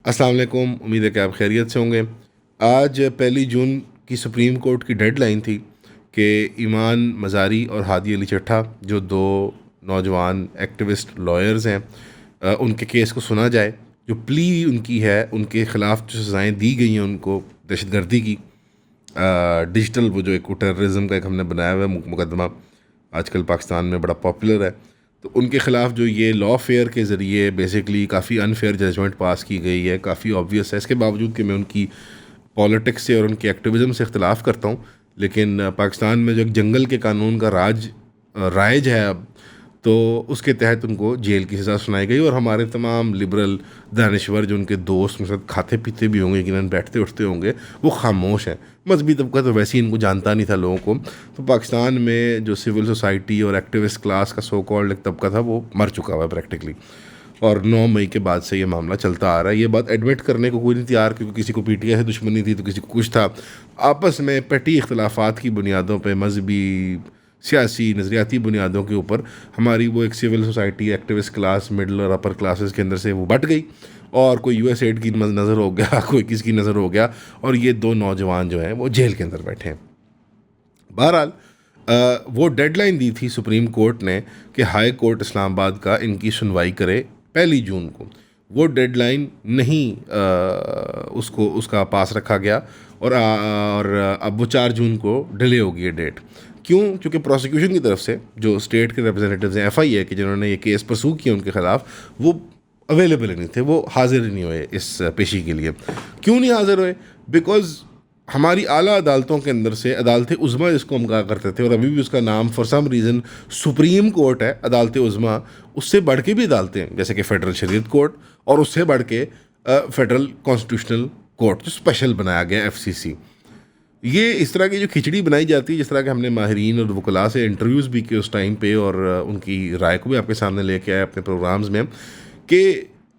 अस्सलाम वालेकुम। उम्मीद है कि आप खैरियत से होंगे। आज 1 जून की सुप्रीम कोर्ट की डेडलाइन थी कि ईमान मज़ारी और हादी अली चट्ठा जो दो नौजवान एक्टिविस्ट लॉयर्स हैं उनके केस को सुना जाए। जो प्ली उनकी है, उनके ख़िलाफ़ जो सज़ाएँ दी गई हैं उनको दहशतगर्दी की, डिजिटल वो जो एक टेररिज्म का एक हमने बनाया हुआ है मुकदमा, आजकल पाकिस्तान में बड़ा पॉपुलर है। तो उनके ख़िलाफ़ जो ये लॉ फेयर के ज़रिए बेसिकली काफ़ी अनफेयर जजमेंट पास की गई है, काफ़ी ऑब्वियस है। इसके बावजूद कि मैं उनकी पॉलिटिक्स से और उनकी एक्टिविज़म से इख्तलाफ़ करता हूँ, लेकिन पाकिस्तान में जो एक जंगल के कानून का राइज है अब, तो उसके तहत उनको जेल की सज़ा सुनाई गई। और हमारे तमाम लिबरल दानश्वर जो उनके दोस्त मेरे साथ खाते पीते भी होंगे, जिन्हें बैठते उठते होंगे, वो खामोश हैं। मजहबी तबका तो वैसे ही इनको जानता नहीं था लोगों को। तो पाकिस्तान में जो सिविल सोसाइटी और एक्टिविस्ट क्लास का सो कॉल्ड एक तबका था, वो मर चुका हुआ है प्रैक्टिकली। और 9 मई के बाद से ये मामला चलता आ रहा है। ये बात एडमिट करने को कोई नहीं तैयार, क्योंकि किसी को पीटीआई से दुश्मनी थी तो किसी को कुछ था। आपस में पेटी इख्तलाफात की बुनियादों पे, मजहबी सियासी नज़रियाती बुनियादों के ऊपर हमारी वो एक civil society activist class middle और अपर क्लासेस के अंदर से वो बट गई। और कोई यूएसएड की नज़र हो गया, कोई किसकी नज़र हो गया, और ये दो नौजवान जो हैं वो जेल के अंदर बैठे हैं। बहरहाल वो डेडलाइन दी थी सुप्रीम कोर्ट ने कि हाई कोर्ट इस्लामाबाद का इनकी सुनवाई करे 1 जून को। वो डेडलाइन नहीं उसका पास रखा गया, और अब वो 4 जून को डिले होगी ये डेट। क्यों? क्योंकि प्रोसिक्यूशन की तरफ से जो स्टेट के रिप्रेजेंटेटिव्स हैं, एफआईए के, जिन्होंने ये केस परसू किया उनके ख़िलाफ़, वो अवेलेबल ही नहीं थे, वो हाजिर ही नहीं हुए इस पेशी के लिए। क्यों नहीं हाजिर हुए? बिकॉज हमारी आला अदालतों के अंदर से अदालत उज़्मा जिसको हम कहा करते थे, और अभी भी उसका नाम for some reason supreme court है, अदालत उज़्मा, उससे बढ़ के भी अदालतें हैं, जैसे कि फ़ेडरल शरीयत कोर्ट, और उससे बढ़ के फ़ेडरल कॉन्स्टिट्यूशनल कोर्ट जो स्पेशल बनाया गया एफसीसी। ये इस तरह की जो खिचड़ी बनाई जाती है, जिस तरह के हमने माहिरीन और वकला से इंटरव्यूज़ भी किए उस टाइम पे, और उनकी राय को भी आपके सामने लेके आए अपने प्रोग्राम्स में, कि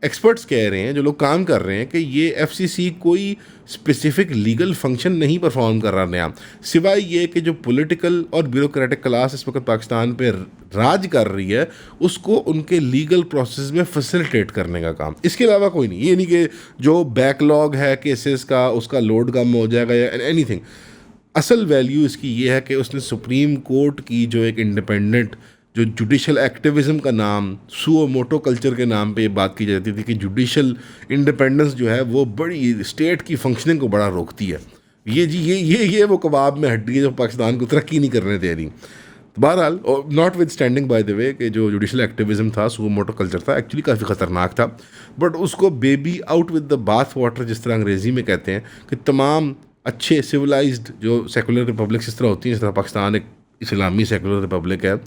एक्सपर्ट्स कह रहे हैं, जो लोग काम कर रहे हैं, कि ये एफसीसी कोई स्पेसिफिक लीगल फंक्शन नहीं परफॉर्म कर रहा नया, सिवाय ये कि जो पॉलिटिकल और ब्यूरोक्रेटिक क्लास इस वक्त पाकिस्तान पे राज कर रही है, उसको उनके लीगल प्रोसेस में फैसिलिटेट करने का काम। इसके अलावा कोई नहीं। ये नहीं कि जो बैकलॉग है केसेस का, उसका लोड कम हो जाएगा या एनीथिंग। असल वैल्यू इसकी ये है कि उसने सुप्रीम कोर्ट की जो एक इंडिपेंडेंट, जो जुडिशल एक्टिविज़म का नाम सुओ मोटो कल्चर के नाम पे बात की जाती थी कि जुडिशल इंडिपेंडेंस जो है वो बड़ी स्टेट की फंक्शनिंग को बड़ा रोकती है। ये जी ये वो कबाब में हड्डी है जो पाकिस्तान को तरक्की नहीं करने दे रही। तो बहरहाल, not with standing by the way कि जो जुडिशल एक्टिविज़म था, सुओ मोटो कल्चर था, एक्चुअली काफ़ी ख़तरनाक था। बट उसको baby out with the bath water, जिस तरह अंग्रेज़ी में कहते हैं, कि तमाम अच्छे सिविलाइज्ड जो सेकुलर रिपब्लिक्स इस तरह होती हैं, जिस तरह पाकिस्तान एक इस्लामी सेकुलर रिपब्लिक है,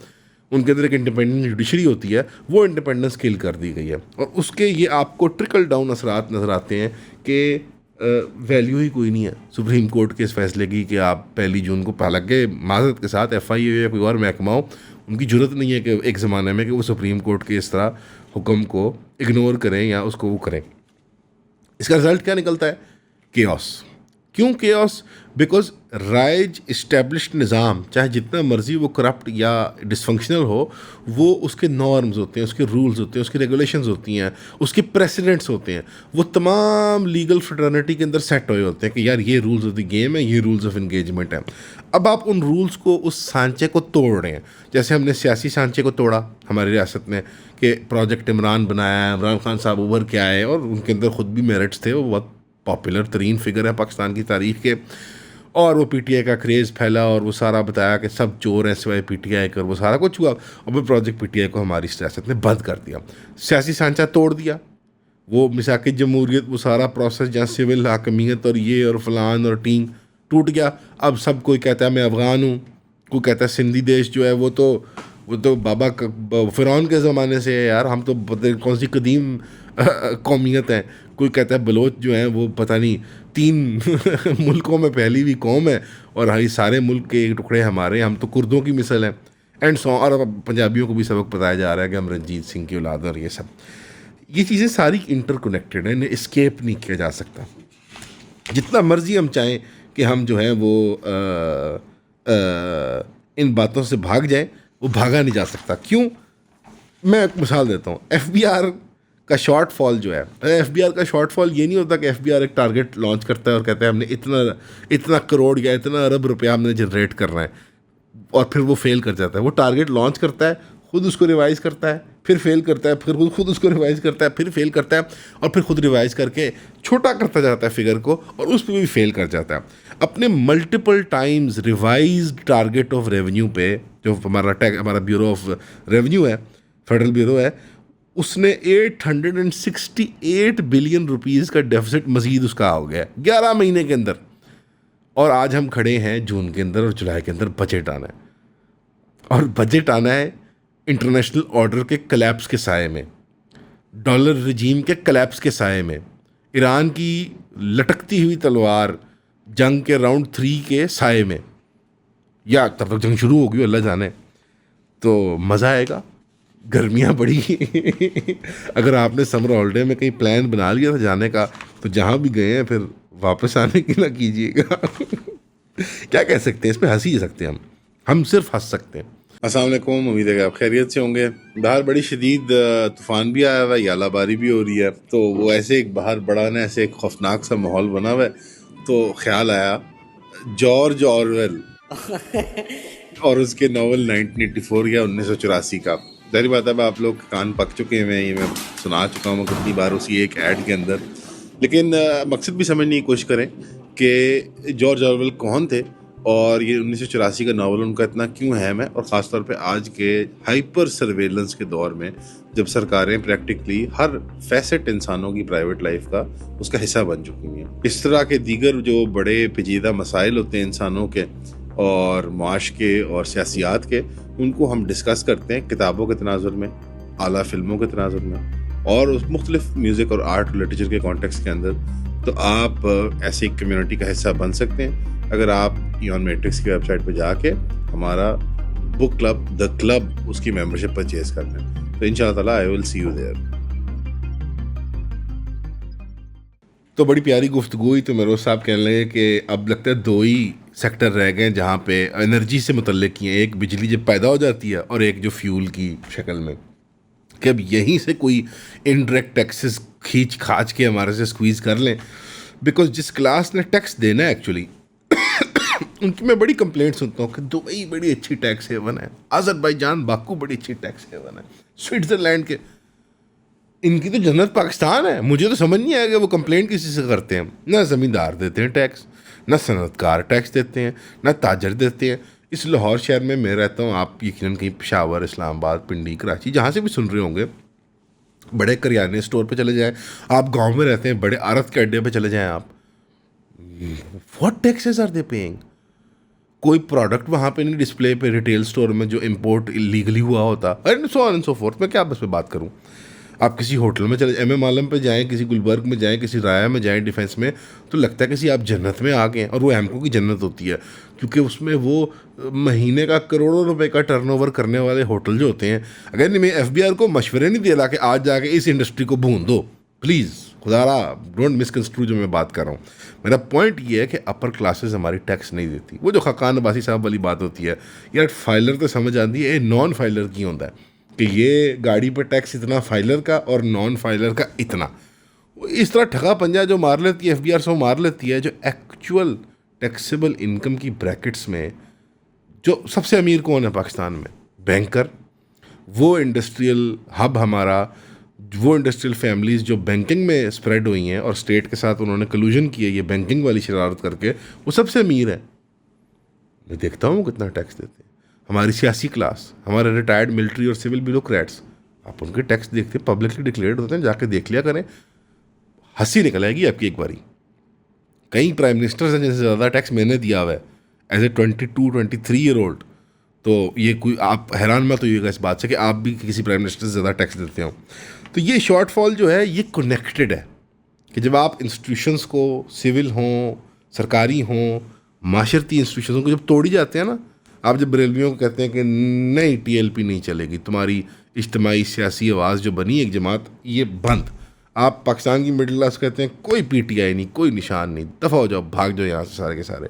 उनके अंदर एक इंडिपेंडेंट जुडिशरी होती है, वो इंडिपेंडेंस किल कर दी गई है। और उसके ये आपको ट्रिकल डाउन असरात नज़र आते हैं कि वैल्यू ही कोई नहीं है सुप्रीम कोर्ट के इस फैसले की कि आप 1 जून को, हालांकि माजरत के साथ एफआईए या कोई और महकमा हो, उनकी ज़रूरत नहीं है कि एक ज़माने में कि वो सुप्रीम कोर्ट के इस तरह हुक्म को इग्नोर करें या उसको वो करें। इसका रिजल्ट क्या निकलता है? केओस। क्यों केओस? बिकॉज राइज इस्टेब्लिश्ड निज़ाम, चाहे जितना मर्जी वो करप्ट या डिसफंक्शनल हो, वो उसके नॉर्म्स होते हैं, उसके रूल्स होते हैं, उसकी रेगुलेशंस होती हैं, उसके प्रेसिडेंट्स होते हैं, वो तमाम लीगल फ्रेटर्निटी के अंदर सेट हुए होते हैं कि यार ये रूल्स ऑफ द गेम है, ये रूल्स ऑफ इंगेजमेंट है। अब आप उन रूल्स को, उस सांचे को तोड़ रहे हैं। जैसे हमने सियासी सांचे को तोड़ा हमारी रियासत में, कि प्रोजेक्ट इमरान बनाया, इमरान खान साहब उभर के आए, और उनके अंदर ख़ुद भी मेरिट्स थे, वो बहुत पॉपुलर तरीन फिगर है पाकिस्तान की तारीख के, और वो पीटीआई का क्रेज़ फैला, और वो सारा बताया कि सब चोर हैं सिवाय पीटीआई कर, वो सारा कुछ हुआ, और वो प्रोजेक्ट पीटीआई को हमारी सियासत ने बंद कर दिया, सियासी सांचा तोड़ दिया। वो मिसाक जमहूरियत, वो सारा प्रोसेस जहाँ सिविल हाकमियत और ये और फलान और टीम टूट गया। अब सब कोई कहता है मैं अफ़गान हूँ, कोई कहता है सिंधी देश जो है वो तो बाबा फ़िरौन के ज़माने से है यार, हम तो कौन सी कदीम कौमियत है। कोई कहता है बलोच जो हैं वो पता नहीं 3 मुल्कों में फैली हुई कौम है, और हाई सारे मुल्क के एक टुकड़े हमारे, हम तो कुर्दों की मिसल है, एंड सो। और पंजाबियों को भी सबक बताया जा रहा है कि हम रंजीत सिंह की औलाद, और ये सब, ये चीज़ें सारी इंटरकनेक्टेड हैं, इन्हें एस्केप नहीं किया जा सकता। जितना मर्जी हम चाहें कि हम जो है वो इन बातों से भाग जाएं, वो भागा नहीं जा सकता। क्यों? मैं एक मिसाल देता हूँ। एफबीआर का शॉर्टफॉल जो है, एफबीआर का शॉर्टफॉल ये नहीं होता कि एफबीआर एक टारगेट लॉन्च करता है और कहता है हमने इतना इतना करोड़ या इतना अरब रुपया हमने जनरेट करना है, और फिर वो फेल कर जाता है। वो टारगेट लॉन्च करता है, खुद उसको रिवाइज करता है, फिर फेल करता है, फिर खुद उसको रिवाइज करता है, फिर फेल करता है, और फिर खुद रिवाइज करके छोटा करता जाता है फिगर को, और उस पर भी फेल कर जाता है। अपने multiple times revise target of revenue पे, जो हमारा ब्यूरो ऑफ रेवेन्यू है, फेडरल ब्यूरो है, उसने 868 बिलियन रुपीज़ का डेफिसिट मजीद उसका हो गया 11 महीने के अंदर। और आज हम खड़े हैं जून के अंदर और जुलाई के अंदर बजट आना है, और बजट आना है इंटरनेशनल ऑर्डर के कलैप्स के साए में, डॉलर रिजीम के कलैप्स के साए में, ईरान की लटकती हुई तलवार जंग के राउंड 3 के साए में, या तब तक जंग शुरू होगी अल्लाह जाने। तो मज़ा आएगा, गर्मियाँ बढ़ी अगर आपने समर हॉलीडे में कहीं प्लान बना लिया था जाने का, तो जहाँ भी गए हैं फिर वापस आने की ना कीजिएगा क्या कह सकते हैं, इस पर हंस ही सकते हैं हम सिर्फ हंस सकते हैं। अस्सलाम वालेकुम, उम्मीद है कि आप खैरियत से होंगे। बाहर बड़ी शदीद तूफ़ान भी आया हुआ है, यालाबारी भी हो रही है, तो वो ऐसे एक बाहर बड़ा ना ऐसे एक खौफनाक सा माहौल बना हुआ है, तो ख्याल आया जॉर्ज ऑरवेल और उसके नावल 1984 या 1984 का। जाहिर बात है आप लोग कान पक चुके हैं, ये मैं सुना चुका हूँ कितनी बार उसी एक ऐड के अंदर, लेकिन मकसद भी समझने की कोशिश करें कि जॉर्ज ऑरवेल कौन थे और ये 1984 का नावल उनका इतना क्यों अहम है, और ख़ास तौर पे आज के हाइपर सर्वेलेंस के दौर में जब सरकारें प्रैक्टिकली हर फैसेट इंसानों की प्राइवेट लाइफ का उसका हिस्सा बन चुकी हैं। इस तरह के दीगर जो बड़े पेचीदा मसाइल होते हैं इंसानों के और माश के और सियासियात के, उनको हम डिस्कस करते हैं किताबों के तनाजुर में, आला फिल्मों के तनाजुर में, और उस मुख्तलिफ म्यूज़िक और आर्ट और लिटरेचर के कॉन्टेक्स्ट के अंदर। तो आप ऐसी कम्युनिटी का हिस्सा बन सकते हैं अगर आप इयॉन मैट्रिक्स की वेबसाइट पर जाके हमारा बुक क्लब द क्लब उसकी मेंबरशिप परचेज कर लें, तो इंशाअल्लाह ताला I will see you there. तो बड़ी प्यारी गुफ्तगू हुई, तो मेरे साहब कहने लगे कि अब लगता है 2 ही सेक्टर रह गए जहाँ पे एनर्जी से मुतल्लिक ही हैं, एक बिजली जब पैदा हो जाती है और एक जो फ्यूल की शक्ल में, कि अब यहीं से कोई इनडायरेक्ट टैक्सेस खींच खाच के हमारे से स्क्वीज़ कर लें, बिकॉज जिस क्लास ने टैक्स देना है एक्चुअली उनकी मैं बड़ी कंप्लेंट सुनता हूँ कि दुबई बड़ी अच्छी टैक्स हेवन है, अज़रबैजान बाकू बड़ी अच्छी टैक्स हेवन है, स्विट्ज़रलैंड के, इनकी तो जन्नत पाकिस्तान है। मुझे तो समझ नहीं आया कि वो कंप्लेंट किसी से करते हैं। ना ज़मींदार देते हैं टैक्स, ना सनतकार टैक्स देते हैं, ना ताजर देते हैं। इस लाहौर शहर में मैं रहता हूँ, आप यकीनन कहीं पेशावर, इस्लामाबाद, पिंडी, कराची, जहाँ से भी सुन रहे होंगे, बड़े करियाने स्टोर पे चले जाएं, आप गांव में रहते हैं बड़े आरत के अड्डे पे चले जाएं आप, what taxes are they paying? कोई प्रोडक्ट वहाँ पे नहीं डिस्प्ले पे रिटेल स्टोर में जो इंपोर्ट इलीगली हुआ होता, and so on and so fourth. मैं क्या बस पे बात करूँ, आप किसी होटल में चले, एम आलम पे जाएं, किसी गुलबर्ग में जाएं, किसी राया में जाएं, डिफेंस में, तो लगता है किसी आप जन्नत में आ गए। और वो एमको की जन्नत होती है, क्योंकि उसमें वो महीने का करोड़ों रुपए का टर्नओवर करने वाले होटल जो होते हैं। अगर नहीं, मैं एफबीआर को मशवरे नहीं दे रहा कि आज जाके इस इंडस्ट्री को भून दो, प्लीज़ खुदारा डोंट मिसकंस्ट्रू जो मैं बात कर रहा हूँ। मेरा पॉइंट ये है कि अपर क्लासेस हमारी टैक्स नहीं देती। वो जो खकान अब्बासी साहब वाली बात होती है, यार फाइलर तो समझ आती है, नॉन फाइलर की होता है कि ये गाड़ी पर टैक्स इतना फाइलर का और नॉन फाइलर का इतना। इस तरह ठगा पंजा जो मार लेती है एफबीआर से, मार लेती है जो एक्चुअल टैक्सेबल इनकम की ब्रैकेट्स में। जो सबसे अमीर कौन है पाकिस्तान में? बैंकर। वो इंडस्ट्रियल हब हमारा, वो इंडस्ट्रियल फैमिलीज़ जो बैंकिंग में स्प्रेड हुई हैं और स्टेट के साथ उन्होंने कलूजन की है ये बैंकिंग वाली शरारत करके, वो सबसे अमीर है। मैं देखता हूँ कितना टैक्स देते हैं। हमारी सियासी क्लास, हमारे रिटायर्ड मिलिट्री और सिविल ब्यूरोक्रेट्स, आप उनके टैक्स देखते हैं, पब्लिकली डिक्लेयर्ड होते हैं, जाके देख लिया करें, हंसी निकल आएगी आपकी एक बारी। कई प्राइम मिनिस्टर्स हैं जिनसे ज़्यादा टैक्स मैंने दिया हुआ है एज ए 22-23 ईयर ओल्ड। तो ये कोई आप हैरान मत होइएगा इस बात से कि आप भी किसी प्राइम मिनिस्टर से ज़्यादा टैक्स देते हो। तो ये शॉर्टफॉल जो है ये कनेक्टेड है कि जब आप इंस्टीट्यूशंस को, सिविल हों, सरकारी हों, माशरती इंस्टीट्यूशंस को जब तोड़ी जाते हैं ना, आप जब बरेलवियों को कहते हैं कि नहीं टीएलपी नहीं चलेगी, तुम्हारी इज्तमाही सियासी आवाज़ जो बनी एक जमात ये बंद, आप पाकिस्तान की मिडिल क्लास कहते हैं कोई पीटीआई नहीं, कोई निशान नहीं, दफ़ा हो जाओ, भाग जाओ यहाँ से सारे के सारे।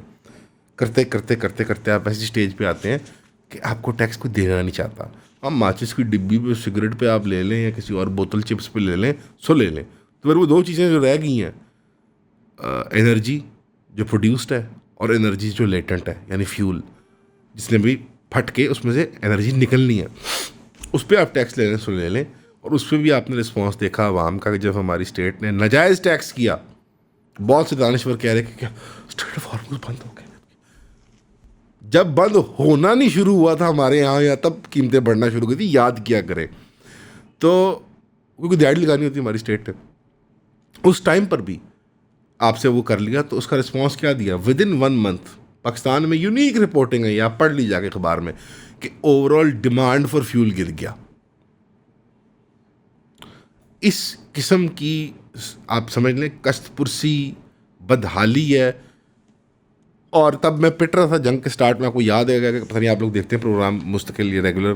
करते करते करते करते आप ऐसी स्टेज पे आते हैं कि आपको टैक्स कोई देना नहीं चाहता, हम माचिस की डिब्बी पे, सिगरेट पे आप ले लें या किसी और बोतल चिप्स पे ले लें, सो ले लें, तो फिर वो दो चीज़ें जो रह गई हैं, एनर्जी जो प्रोड्यूस्ड है और एनर्जी जो लेटेंट है, यानी फ्यूल जिसने भी फट के उसमें से एनर्जी निकलनी है, उस पर आप टैक्स ले लें, सो ले लें। और उस पर भी आपने रिस्पॉन्स देखा आवाम का कि जब हमारी स्टेट ने नाजायज़ टैक्स किया, बहुत से दानश्वर कह रहे कि क्या स्टेट फार्मर्स बंद हो गए। जब बंद होना नहीं शुरू हुआ था हमारे यहाँ, या तब कीमतें बढ़ना शुरू हुई थी, याद किया करें तो, क्योंकि दिहाड़ी लगानी होती हमारी स्टेट ने, उस टाइम पर भी आपसे वो कर लिया। तो उसका रिस्पॉन्स क्या दिया, विद इन 1 मंथ पाकिस्तान में यूनिक रिपोर्टिंग है, आप पढ़ ली जाके अखबार में, कि ओवरऑल डिमांड फॉर फ्यूल गिर गया। इस किस्म की आप समझ लें कस्तपुरसी बदहाली है। और तब मैं पिट रहा था जंग के स्टार्ट में, आपको याद है कि पता नहीं आप लोग देखते हैं प्रोग्राम मुस्तकिल रेगुलर,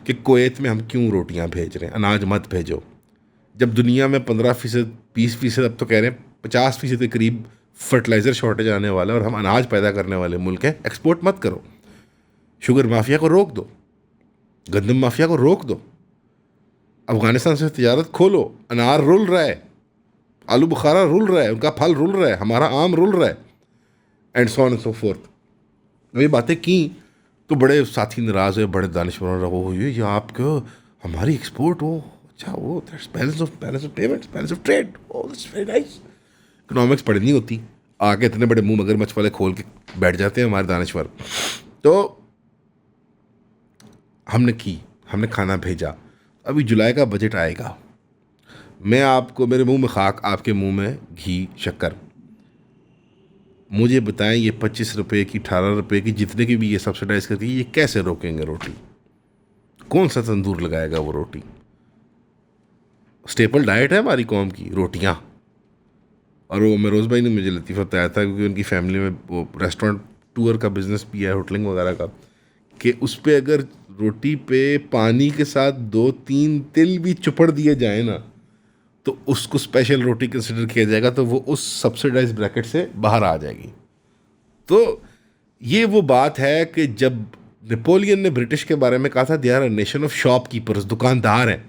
कि कुवैत में हम क्यों रोटियां भेज रहे हैं, अनाज मत भेजो। जब दुनिया में 15%, 20%, अब तो कह रहे हैं 50% के करीब फर्टिलाइज़र शॉर्टेज आने वाला है, और हम अनाज पैदा करने वाले मुल्क हैं, एक्सपोर्ट मत करो। शुगर माफिया को रोक दो, गंदम माफिया को रोक दो, अफ़गानिस्तान से तिजारत खोलो। अनार रुल रहा है, आलू बुखारा रुल रहा है, उनका फल रुल रहा है, हमारा आम रुल रहा है, and so on and so fourth. ये बातें की तो बड़े साथी नाराज़ हुए, बड़े दानिशवर रहो, ये आप क्यों हमारी एक्सपोर्ट हो, अच्छा वो balance of payments, balance of trade, oh that's very nice. Economics पढ़नी होती, आके इतने बड़े मुंह मगरमच्छ वाले खोल के बैठ जाते हैं हमारे दानिशवर। तो हमने खाना भेजा। अभी जुलाई का बजट आएगा, मैं आपको, मेरे मुंह में खाक, आपके मुंह में घी शक्कर, मुझे बताएं ये 25 रुपये की, 18 रुपये की, जितने की भी ये सब्सिडाइज करती है, ये कैसे रोकेंगे रोटी? कौन सा तंदूर लगाएगा वो रोटी? स्टेपल डाइट है हमारी कौम की रोटियाँ। और वो मरोज़ भाई ने मुझे लतीफ़ा बताया था, क्योंकि उनकी फैमिली में वो रेस्टोरेंट टूर का बिज़नेस भी है, होटलिंग वगैरह का, कि उस पर अगर रोटी पे पानी के साथ 2-3 तिल भी चुपड़ दिए जाए ना, तो उसको स्पेशल रोटी कंसिडर किया जाएगा, तो वो उस सब्सिडाइज ब्रैकेट से बाहर आ जाएगी। तो ये वो बात है कि जब नेपोलियन ने ब्रिटिश के बारे में कहा था, they are a nation of shopkeepers, दुकानदार हैं,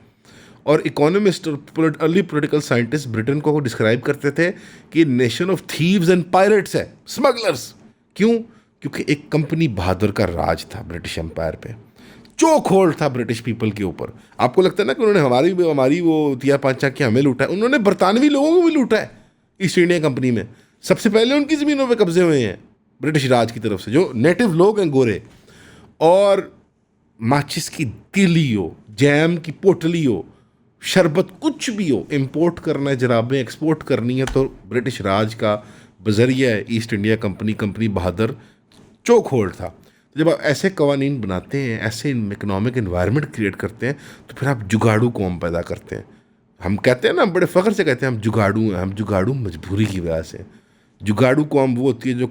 और इकोनॉमिस्ट और अर्ली पॉलिटिकल साइंटिस्ट ब्रिटेन को डिस्क्राइब करते थे कि nation of thieves and pirates है, स्मगलर्स। क्यों? क्योंकि एक कंपनी बहादुर का राज था ब्रिटिश एम्पायर पे, चोक होल्ड था ब्रिटिश पीपल के ऊपर। आपको लगता है ना कि उन्होंने हमारी वो तिया पांचा की हमें लूटा है, उन्होंने बरतानवी लोगों को भी लूटा है। ईस्ट इंडिया कंपनी में सबसे पहले उनकी ज़मीनों पे कब्जे हुए हैं ब्रिटिश राज की तरफ से, जो नेटिव लोग हैं गोरे। और माचिस की तीली हो, जैम की पोटली हो, शरबत कुछ भी हो, इंपोर्ट करना है, जराबें एक्सपोर्ट करनी है, तो ब्रिटिश राज का बजरिया है ईस्ट इंडिया कंपनी बहादुर चोक होल्ड था। तो जब आप ऐसे कवानीन बनाते हैं, ऐसे इकोनॉमिक इन्वायरमेंट क्रिएट करते हैं, तो फिर आप जुगाड़ू कौम पैदा करते हैं। हम कहते हैं ना, बड़े फ़ख्र से कहते हैं हम जुगाड़ू हैं, हम जुगाड़ू मजबूरी की वजह से। जुगाड़ू कौम वो होती है जो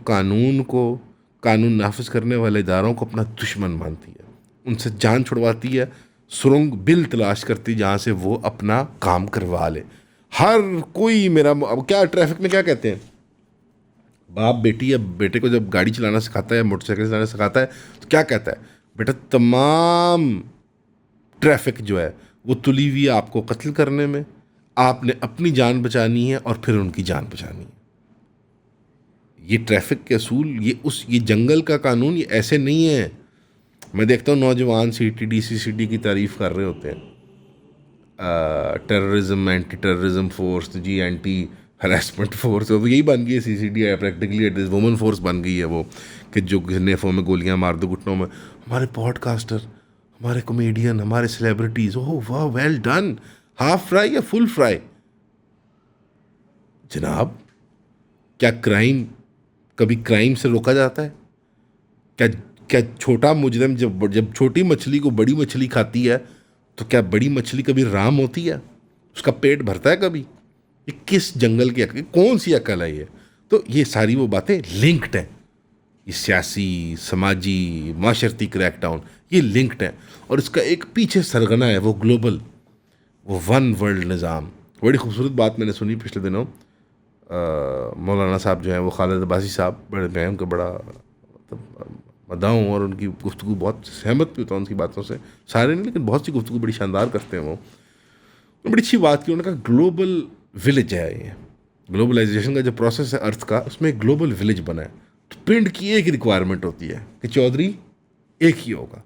कानून नाफिज करने वाले इदारों को अपना दुश्मन मानती है, उनसे जान छुड़वाती है, सुरंग बिल तलाश करती है जहाँ से वो अपना काम करवा ले। हर कोई मेरा, अब क्या ट्रैफिक में क्या कहते हैं, बाप बेटी या बेटे को जब गाड़ी चलाना सिखाता है, मोटरसाइकिल चलाना सिखाता है, तो क्या कहता है, बेटा तमाम ट्रैफिक जो है वो तुली हुई है आपको कत्ल करने में, आपने अपनी जान बचानी है और फिर उनकी जान बचानी है। ये ट्रैफिक के असूल, ये जंगल का कानून, ये ऐसे नहीं है। मैं देखता हूँ नौजवान CTD CCD की तारीफ़ कर रहे होते हैं, टेररिज्म, एंटी टेररिज्म फोर्स जी, एंटी हरासमेंट फोर्स, तो यही बन गई है CCD है practically. It is women force बन गई है वो, कि जो नेफों में गोलियां मार दो घुटनों में। हमारे पॉडकास्टर, हमारे कॉमेडियन, हमारे सेलिब्रिटीज़, ओह वाह, वेल डन। हाफ फ्राई या फुल फ्राई? जनाब, क्या कभी क्राइम से रोका जाता है? क्या क्या छोटा मुजरिम जब छोटी मछली को बड़ी मछली खाती है, तो क्या बड़ी मछली कभी राम होती है? उसका पेट भरता है कभी? ये किस जंगल की अकल, कौन सी अकल है ये? तो ये सारी वो बातें लिंक्ड हैं, ये सियासी, समाजी, माशरती क्रैकडाउन, ये लिंक्ड है। और इसका एक पीछे सरगना है, वो ग्लोबल, वो वन वर्ल्ड निज़ाम। बड़ी खूबसूरत बात मैंने सुनी पिछले दिनों, मौलाना साहब जो हैं, वो खालिद अब्बासी साहब, बड़े मैं उनका बड़ा अदाओं और उनकी गुफ्तगू बहुत सहमत भी होता हूँ उनकी बातों से, सारे नहीं लेकिन बहुत सी गुफ्तगू बड़ी शानदार करते हैं वो। बड़ी अच्छी बात की उन्होंने कहा ग्लोबल विलेज है ये, ग्लोबलाइजेशन का जो प्रोसेस है अर्थ का, उसमें एक ग्लोबल विलेज बना है। तो पिंड की एक रिक्वायरमेंट होती है कि चौधरी एक ही होगा।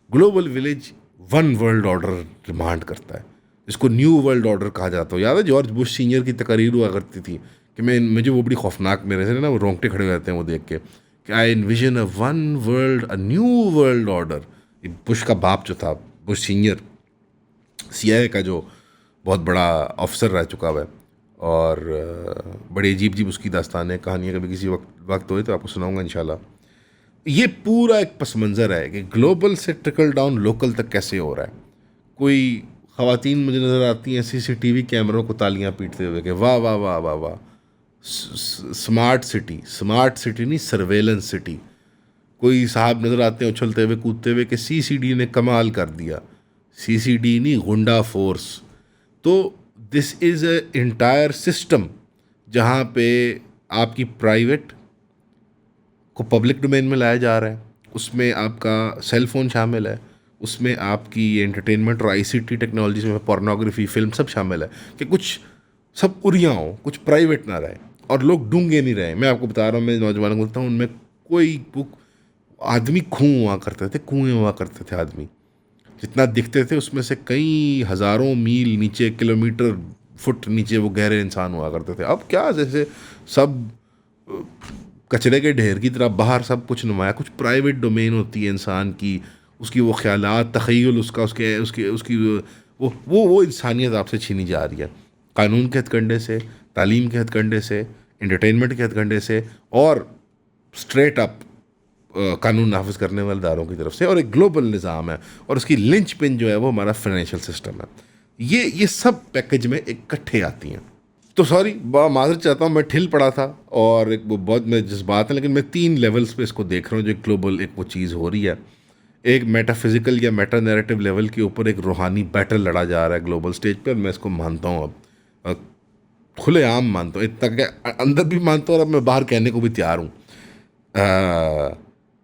Global village one world order demand करता है, इसको न्यू वर्ल्ड ऑर्डर कहा जाता है। याद है जॉर्ज बुश सीनियर की तकरीर हुआ करती थी कि मुझे वो बड़ी खौफनाक, मेरे से ना वो रोंगटे खड़े हो जाते हैं वो देख के, कि I envision a one world, a new world order. Bush का बाप जो था, बुश सीनियर, CIA का जो बहुत बड़ा अफसर रह चुका हुआ है, और बड़ी अजीब अजीब उसकी दास्तानें कहानियाँ कभी किसी वक्त हुए तो आपको सुनाऊंगा इंशाल्लाह। ये पूरा एक पस मंज़र है कि ग्लोबल से ट्रिकल डाउन लोकल तक कैसे हो रहा है। कोई ख़वातीन मुझे नज़र आती हैं CCTV कैमरों को तालियां पीटते हुए कि वाह वाह वाह वाह वाह, स्मार्ट सिटी, स्मार्ट सिटी नहीं सर्वेलेंस सिटी। कोई साहब नज़र आते हैं उछलते हुए कूदते हुए कि CCD ने कमाल कर दिया। CCD नहीं, गुंडा फोर्स। तो this is a entire system जहाँ पे आपकी प्राइवेट को पब्लिक डोमेन में लाया जा रहा है, उसमें आपका सेल फ़ोन शामिल है, उसमें आपकी एंटरटेनमेंट और ICT टेक्नोलॉजी में पोर्नोग्राफी फिल्म सब शामिल है, कि कुछ सब उरियाँ हो, कुछ प्राइवेट ना रहे और लोग डूंगे नहीं रहे। मैं आपको बता रहा हूँ, मैं नौजवानों को बोलता हूँ, उनमें कोई आदमी कुएँ हुआ करते थे, कुएँ हुआ करते थे आदमी, जितना दिखते थे उसमें से कई हज़ारों मील नीचे, किलोमीटर फुट नीचे वो गहरे इंसान हुआ करते थे। अब क्या, जैसे सब कचरे के ढेर की तरह बाहर सब कुछ नुमाया, कुछ प्राइवेट डोमेन होती है इंसान की, उसकी वो ख्यालात, तख़य्युल उसका, उसके उसकी उसकी वो इंसानियत आपसे छीनी जा रही है कानून के हथकंडे से, तालीम के हथकंडे से, एंटरटेनमेंट के हथकंडे से, और स्ट्रेट अप कानून नाफिज करने वाले इदारों की तरफ से। और एक ग्लोबल निज़ाम है और उसकी लिंच पिन जो है वो हमारा फाइनेंशियल सिस्टम है। ये सब पैकेज में इकट्ठे आती हैं। तो सॉरी, माजरत चाहता हूँ, मैं ठिल पड़ा था और एक वो बहुत मैं जज्बात है, लेकिन मैं 3 लेवल्स पे इसको देख रहा हूँ जो ग्लोबल एक वो चीज़ हो रही है। एक मेटाफिज़िकल या मेटा नैरेटिव लेवल के ऊपर एक रूहानी बैटल लड़ा जा रहा है ग्लोबल स्टेज पे, और मैं इसको मानता हूँ अब खुलेआम मानता हूँ, इतना कि अंदर भी मानता हूँ और अब मैं बाहर कहने को भी तैयार हूँ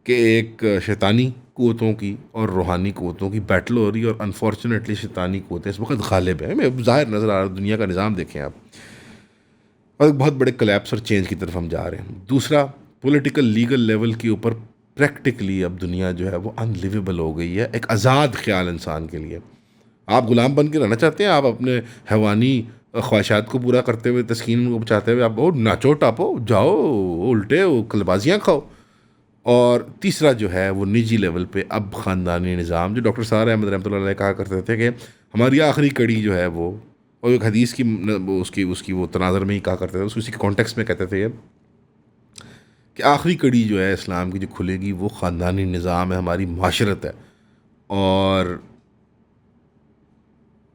कि एक शैतानी क़ुव्वतों की और रूहानी क़ुव्वतों की बैटल हो रही है, और अनफॉर्चुनेटली शैतानी क़ुव्वतें इस वक्त गालिब है। मैं ज़ाहिर नज़र आ रहा है, दुनिया का निज़ाम देखें आप, और एक बहुत बड़े कोलैप्स और चेंज की तरफ हम जा रहे हैं। दूसरा, पॉलिटिकल लीगल लेवल के ऊपर प्रैक्टिकली अब दुनिया जो है वो अनलिवेबल हो गई है एक आज़ाद ख्याल इंसान के लिए। आप गुलाम बन के रहना चाहते हैं, आप अपने हैवानी ख्वाहिशात को पूरा करते हुए, तस्कीन को बचाते हुए आप नाचो टापो, जाओ उल्टे कलबाजियाँ खाओ। और तीसरा जो है वो निजी लेवल पे अब ख़ानदानी निज़ाम, जो डॉक्टर सार अहमद रहमतुल्लाह अलैह कहा करते थे कि हमारी आखिरी कड़ी जो है वो, और एक हदीस की उसकी वो तनाज़र में ही कहा करते थे, उसी के कॉन्टेक्स्ट में कहते थे कि आखिरी कड़ी जो है इस्लाम की जो खुलेगी वो ख़ानदानी निज़ाम है, हमारी माशरत है। और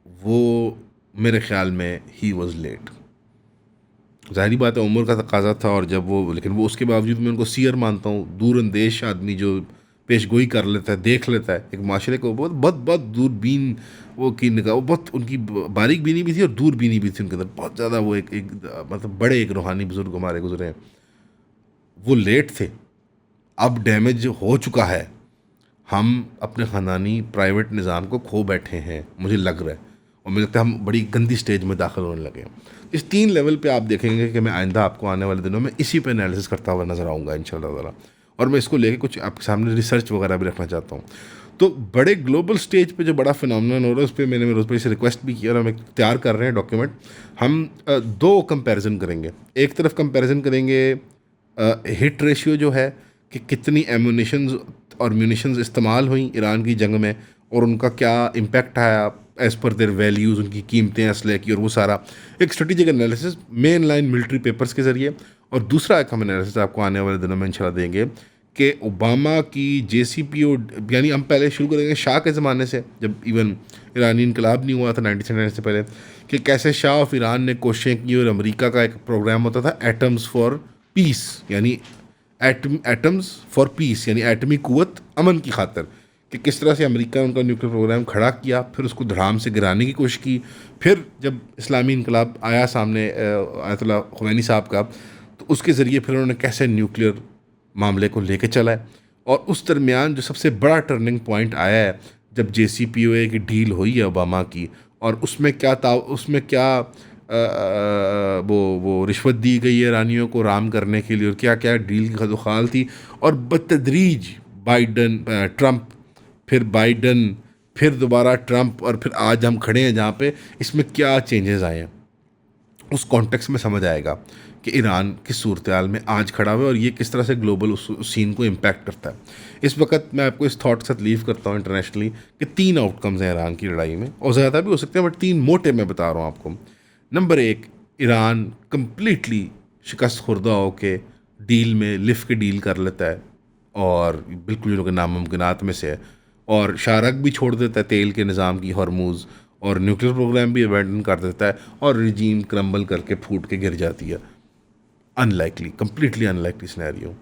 वो मेरे ख़्याल में ही वॉज़ लेट। ज़ाहिरी बात है उम्र का तकाजा था, और जब वो, लेकिन वो उसके बावजूद मैं उनको सीयर मानता हूँ, दूरअंदेश आदमी जो पेश गोई कर लेता है, देख लेता है एक माशरे को, बहुत बहुत बहुत दूरबीन वो की निगाह, वो बहुत उनकी बारीक बीनी भी थी और दूरबीनी भी थी उनके अंदर बहुत ज़्यादा। वो एक मतलब बड़े एक रूहानी बुज़ुर्ग हमारे गुजरे हैं, वो लेट थे, अब डैमेज हो चुका है, हम अपने ख़ानदानी प्राइवेट निज़ाम को खो बैठे हैं मुझे लग रहा है, और मुझे लगता है हम बड़ी गंदी स्टेज में दाखिल होने लगे हैं। इस 3 लेवल पे आप देखेंगे कि मैं आइंदा आपको आने वाले दिनों में इसी पे एनालिसिस करता हुआ नज़र आऊँगा इंशाल्लाह ताला, और मैं इसको लेके कुछ आपके सामने रिसर्च वगैरह भी रखना चाहता हूँ। तो बड़े ग्लोबल स्टेज पे जो बड़ा फिनोमेनन हो रहा है, उस पर मैंने रोज़ भाई से रिक्वेस्ट भी किया और हम एक तैयार कर रहे हैं डॉक्यूमेंट। हम 2 कंपैरिजन करेंगे। एक तरफ कंपैरिजन करेंगे हिट रेशियो जो है कि कितनी एमुनिशंस और म्यूनिशंस इस्तेमाल हुई ईरान की जंग में, और उनका क्या इम्पैक्ट आया एज़ पर देयर वैल्यूज़, उनकी कीमतें असले की, और वो सारा एक strategic analysis main line military papers के ज़रिए। और दूसरा एक हम एनालिसिस आपको आने वाले दिनों में इंशाल्लाह देंगे कि ओबामा की JCPO, यानी हम पहले शुरू करेंगे शाह के ज़माने से, जब इवन ईरानी इनकलाब नहीं हुआ था 1979 से पहले, कि कैसे शाह ऑफ ईरान ने कोशिशें की, और अमेरिका का एक प्रोग्राम होता था एटम्स फॉर पीस, यानी एटम्स फॉर पीस, यानी एटमी कुव्वत अमन की खातिर, कि किस तरह से अमेरिका ने उनका न्यूक्लियर प्रोग्राम खड़ा किया, फिर उसको धड़ाम से गिराने की कोशिश की। फिर जब इस्लामी इनकलाब आया सामने आयतुल्लाह खुमैनी साहब का, तो उसके ज़रिए फिर उन्होंने कैसे न्यूक्लियर मामले को लेके चला है, और उस दरमियान जो सबसे बड़ा टर्निंग पॉइंट आया है जब JCPOA की डील हुई है ओबामा की, और उसमें क्या वो रिश्वत दी गई है ईरानियों को राम करने के लिए, और क्या क्या डील की खदोखाल थी। और बतदरीज बाइडन, ट्रंप, फिर बाइडन, फिर दोबारा ट्रंप, और फिर आज हम खड़े हैं जहाँ पे, इसमें क्या चेंजेस आए हैं उस कॉन्टेक्स्ट में समझ आएगा कि ईरान किस सूरत-ए-हाल में आज खड़ा हुआ है और ये किस तरह से ग्लोबल उस सीन को इम्पैक्ट करता है। इस वक्त मैं आपको इस थॉट के साथ लीव करता हूँ इंटरनेशनली कि 3 आउटकम्स हैं ईरान की लड़ाई में, और ज़्यादा भी हो सकते हैं, बट 3 मोटे मैं बता रहा हूँ आपको। नंबर 1, ईरान कम्प्लीटली शिकस्त खुर्दा होके डील में लिफ्ट की डील कर लेता है, और बिल्कुल लोग नामुमकिनात में से है, और शारक भी छोड़ देता है तेल के निज़ाम की हॉर्मूज़, और न्यूक्लियर प्रोग्राम भी अबैंडन कर देता है, और रिजीम क्रम्बल करके फूट के गिर जाती है। Unlikely, completely unlikely scenario.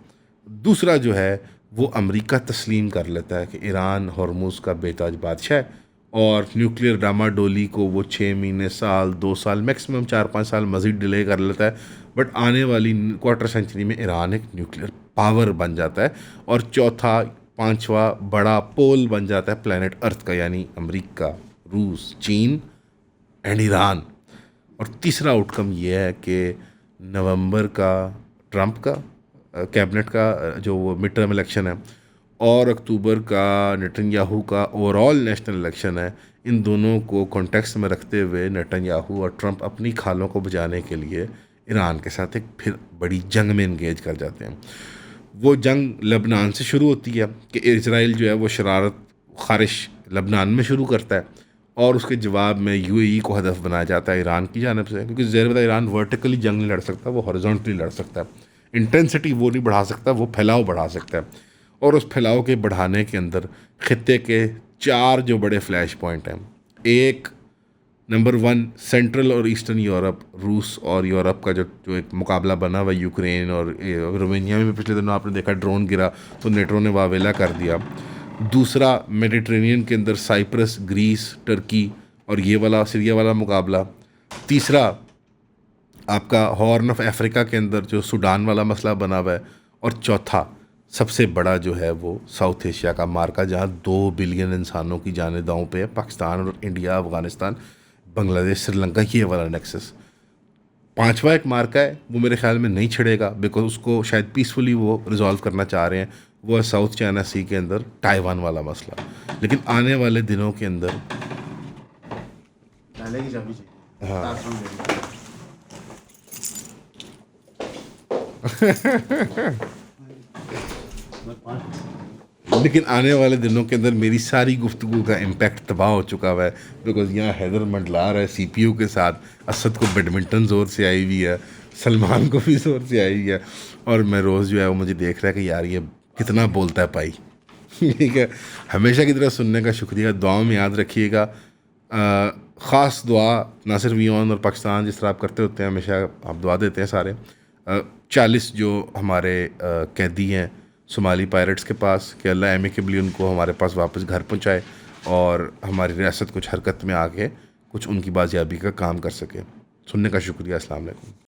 दूसरा जो है वो अमेरिका तस्लीम कर लेता है कि ईरान हॉर्मूज़ का बेताज बादशाह है, और न्यूक्लियर डामाडोली को वो 6 महीने, साल, 2 साल, मैक्सिमम 4-5 साल मज़ीद डिले कर लेता है। बट आने वाली क्वार्टर सेंचुरी में ईरान एक न्यूक्लियर पावर बन जाता है, और चौथा, पांचवा बड़ा पोल बन जाता है प्लैनेट अर्थ का, यानी अमेरिका, रूस, चीन एंड ईरान। और तीसरा आउटकम ये है कि नवंबर का ट्रंप का कैबिनेट का जो वो मिड टर्म इलेक्शन है, और अक्टूबर का नेतन्याहू का ओवरऑल नेशनल इलेक्शन है, इन दोनों को कॉन्टेक्स्ट में रखते हुए नेतन्याहू और ट्रंप अपनी खालों को बचाने के लिए ईरान के साथ एक फिर बड़ी जंग में इंगेज कर जाते हैं। वो जंग लबनान से शुरू होती है कि इजराइल जो है वो शरारत ख़ारिश लबनान में शुरू करता है, और उसके जवाब में UAE को हदफ बनाया जाता है ईरान की जानब से, क्योंकि ज़ाहिर है ईरान वर्टिकली जंग नहीं लड़ सकता, वो हॉरिजॉन्टली लड़ सकता है। इंटेंसिटी वो नहीं बढ़ा सकता, वो फैलाव बढ़ा सकता है। और उस फैलाव के बढ़ाने के अंदर ख़ित्ते के 4 जो बड़े फ्लैश पॉइंट हैं। एक, नंबर 1, सेंट्रल और ईस्टर्न यूरोप, रूस और यूरोप का जो जो एक मुकाबला बना हुआ यूक्रेन और रोमानिया में पिछले दिनों आपने देखा ड्रोन गिरा तो नेटो ने वावेला कर दिया। दूसरा, मेडिटेरेनियन के अंदर साइप्रस, ग्रीस, टर्की और ये वाला सीरिया वाला मुकाबला। तीसरा, आपका हॉर्न ऑफ अफ्रीका के अंदर जो सूडान वाला मसला बना हुआ है। और चौथा, सबसे बड़ा जो है वो साउथ एशिया का मार्का, जहाँ 2 बिलियन इंसानों की जानें दांव पे है, पाकिस्तान और इंडिया, अफ़गानिस्तान, बांग्लादेश, श्रीलंका, ये वाला नेक्सस। पांचवा एक मार्का है, वो मेरे ख्याल में नहीं छिड़ेगा, बिकॉज उसको शायद पीसफुली वो रिजॉल्व करना चाह रहे हैं, वो है साउथ चाइना सी के अंदर ताइवान वाला मसला। लेकिन आने वाले दिनों के अंदर लेकिन आने वाले दिनों के अंदर मेरी सारी गुफ्तगू का इम्पैक्ट तबाह हो चुका हुआ है, बिकॉज यहाँ हैदर मंडला रहा है CPU के साथ, असद को बैडमिंटन ज़ोर से आई हुई है, सलमान को भी ज़ोर से आई हुई है, और मैं रोज़ जो है वो मुझे देख रहा है कि यार ये कितना बोलता है पाई। ठीक है, हमेशा की तरह सुनने का शुक्रिया, दुआओं में याद रखिएगा। ख़ास दुआ ना सिर्फ ईरान और पाकिस्तान, जिस तरह आप करते होते हैं हमेशा आप दुआ देते हैं सारे, 40 जो हमारे कैदी हैं सोमाली पायरेट्स के पास, कि अल्लाह एमिकेबली उनको हमारे पास वापस घर पहुंचाए, और हमारी रियासत कुछ हरकत में आके कुछ उनकी बाजियाबी का काम कर सके। सुनने का शुक्रिया। अस्सलाम वालेकुम।